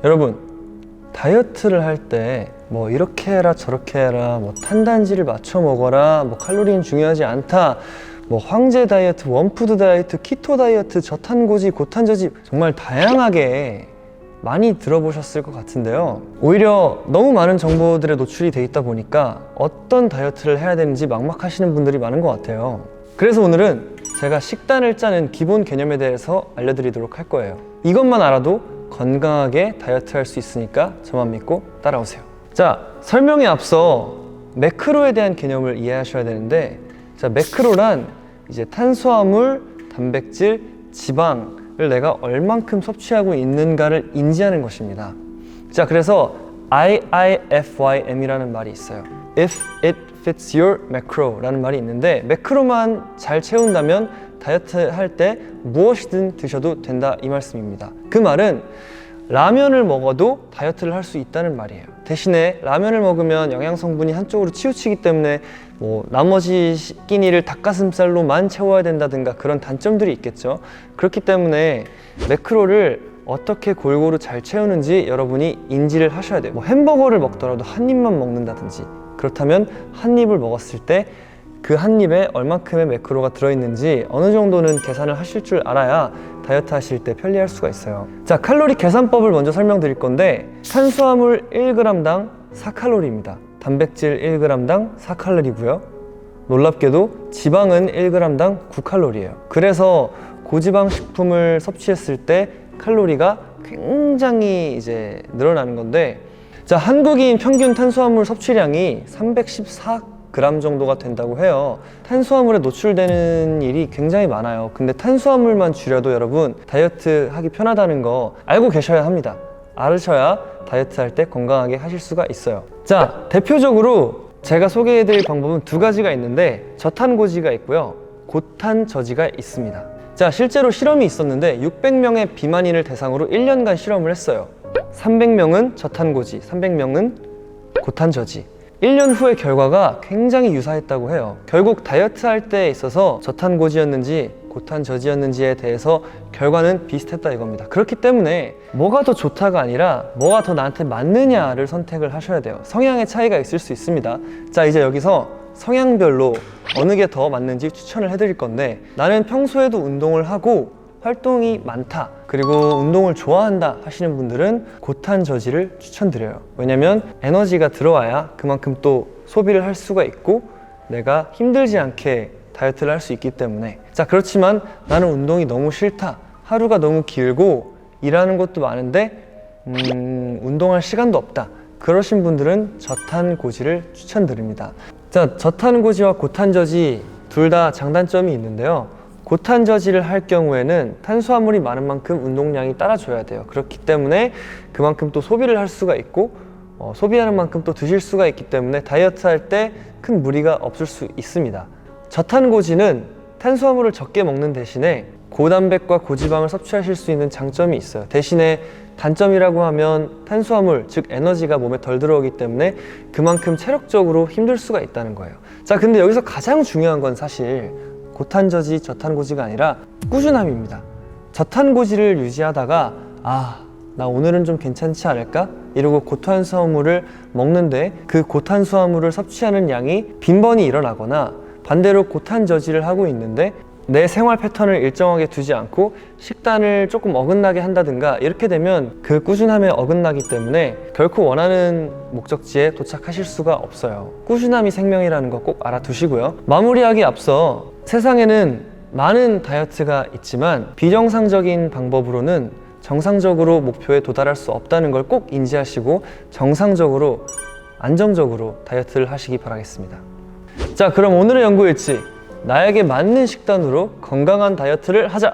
여러분, 다이어트를 할 때 뭐 이렇게 해라 저렇게 해라, 뭐 탄단지를 맞춰 먹어라, 뭐 칼로리는 중요하지 않다, 뭐 황제 다이어트, 원푸드 다이어트, 키토 다이어트, 저탄고지, 고탄저지, 정말 다양하게 많이 들어보셨을 것 같은데요. 오히려 너무 많은 정보들에 노출이 돼 있다 보니까 어떤 다이어트를 해야 되는지 막막하시는 분들이 많은 것 같아요. 그래서 오늘은 제가 식단을 짜는 기본 개념에 대해서 알려드리도록 할 거예요. 이것만 알아도 건강하게 다이어트 할 수 있으니까 저만 믿고 따라오세요. 자, 설명에 앞서 매크로에 대한 개념을 이해하셔야 되는데, 자, 매크로란 이제 탄수화물, 단백질, 지방을 내가 얼만큼 섭취하고 있는가를 인지하는 것입니다. 자, 그래서 IIFYM이라는 말이 있어요. If it fits your macro 라는 말이 있는데, 매크로만 잘 채운다면 다이어트 할 때 무엇이든 드셔도 된다, 이 말씀입니다. 그 말은 라면을 먹어도 다이어트를 할 수 있다는 말이에요. 대신에 라면을 먹으면 영양 성분이 한쪽으로 치우치기 때문에 뭐 나머지 끼니를 닭가슴살로만 채워야 된다든가 그런 단점들이 있겠죠. 그렇기 때문에 매크로를 어떻게 골고루 잘 채우는지 여러분이 인지를 하셔야 돼요. 뭐 햄버거를 먹더라도 한 입만 먹는다든지, 그렇다면 한 입을 먹었을 때 그 한 입에 얼만큼의 매크로가 들어있는지 어느 정도는 계산을 하실 줄 알아야 다이어트 하실 때 편리할 수가 있어요. 자, 칼로리 계산법을 먼저 설명드릴 건데, 탄수화물 1g당 4칼로리입니다. 단백질 1g당 4칼로리고요. 놀랍게도 지방은 1g당 9칼로리예요. 그래서 고지방 식품을 섭취했을 때 칼로리가 굉장히 이제 늘어나는 건데, 자, 한국인 평균 탄수화물 섭취량이 314g 정도가 된다고 해요. 탄수화물에 노출되는 일이 굉장히 많아요. 근데 탄수화물만 줄여도 여러분 다이어트 하기 편하다는 거 알고 계셔야 합니다. 알으셔야 다이어트 할 때 건강하게 하실 수가 있어요. 자, 대표적으로 제가 소개해드릴 방법은 두 가지가 있는데, 저탄고지가 있고요, 고탄저지가 있습니다. 자, 실제로 실험이 있었는데 600명의 비만인을 대상으로 1년간 실험을 했어요. 300명은 저탄고지, 300명은 고탄저지. 1년 후의 결과가 굉장히 유사했다고 해요. 결국 다이어트 할 때 있어서 저탄고지였는지 고탄저지였는지에 대해서 결과는 비슷했다 이겁니다. 그렇기 때문에 뭐가 더 좋다가 아니라 뭐가 더 나한테 맞느냐를 선택을 하셔야 돼요. 성향의 차이가 있을 수 있습니다. 자, 이제 여기서 성향별로 어느 게 더 맞는지 추천을 해드릴 건데, 나는 평소에도 운동을 하고 활동이 많다, 그리고 운동을 좋아한다 하시는 분들은 고탄저지를 추천드려요. 왜냐면 에너지가 들어와야 그만큼 또 소비를 할 수가 있고 내가 힘들지 않게 다이어트를 할 수 있기 때문에. 자, 그렇지만 나는 운동이 너무 싫다, 하루가 너무 길고 일하는 것도 많은데 운동할 시간도 없다, 그러신 분들은 저탄고지를 추천드립니다. 자, 저탄고지와 고탄저지 둘 다 장단점이 있는데요. 고탄저지를 할 경우에는 탄수화물이 많은 만큼 운동량이 따라줘야 돼요. 그렇기 때문에 그만큼 또 소비를 할 수가 있고 소비하는 만큼 또 드실 수가 있기 때문에 다이어트 할 때 큰 무리가 없을 수 있습니다. 저탄고지는 탄수화물을 적게 먹는 대신에 고단백과 고지방을 섭취하실 수 있는 장점이 있어요. 대신에 단점이라고 하면 탄수화물, 즉 에너지가 몸에 덜 들어오기 때문에 그만큼 체력적으로 힘들 수가 있다는 거예요. 자, 근데 여기서 가장 중요한 건 사실 고탄저지, 저탄고지가 아니라 꾸준함입니다. 저탄고지를 유지하다가 나 오늘은 좀 괜찮지 않을까? 이러고 고탄수화물을 먹는데 그 고탄수화물을 섭취하는 양이 빈번히 일어나거나, 반대로 고탄저지를 하고 있는데 내 생활 패턴을 일정하게 두지 않고 식단을 조금 어긋나게 한다든가, 이렇게 되면 그 꾸준함에 어긋나기 때문에 결코 원하는 목적지에 도착하실 수가 없어요. 꾸준함이 생명이라는 거 꼭 알아두시고요. 마무리하기 앞서 세상에는 많은 다이어트가 있지만 비정상적인 방법으로는 정상적으로 목표에 도달할 수 없다는 걸 꼭 인지하시고 정상적으로, 안정적으로 다이어트를 하시기 바라겠습니다. 자, 그럼 오늘의 연구일지, 나에게 맞는 식단으로 건강한 다이어트를 하자!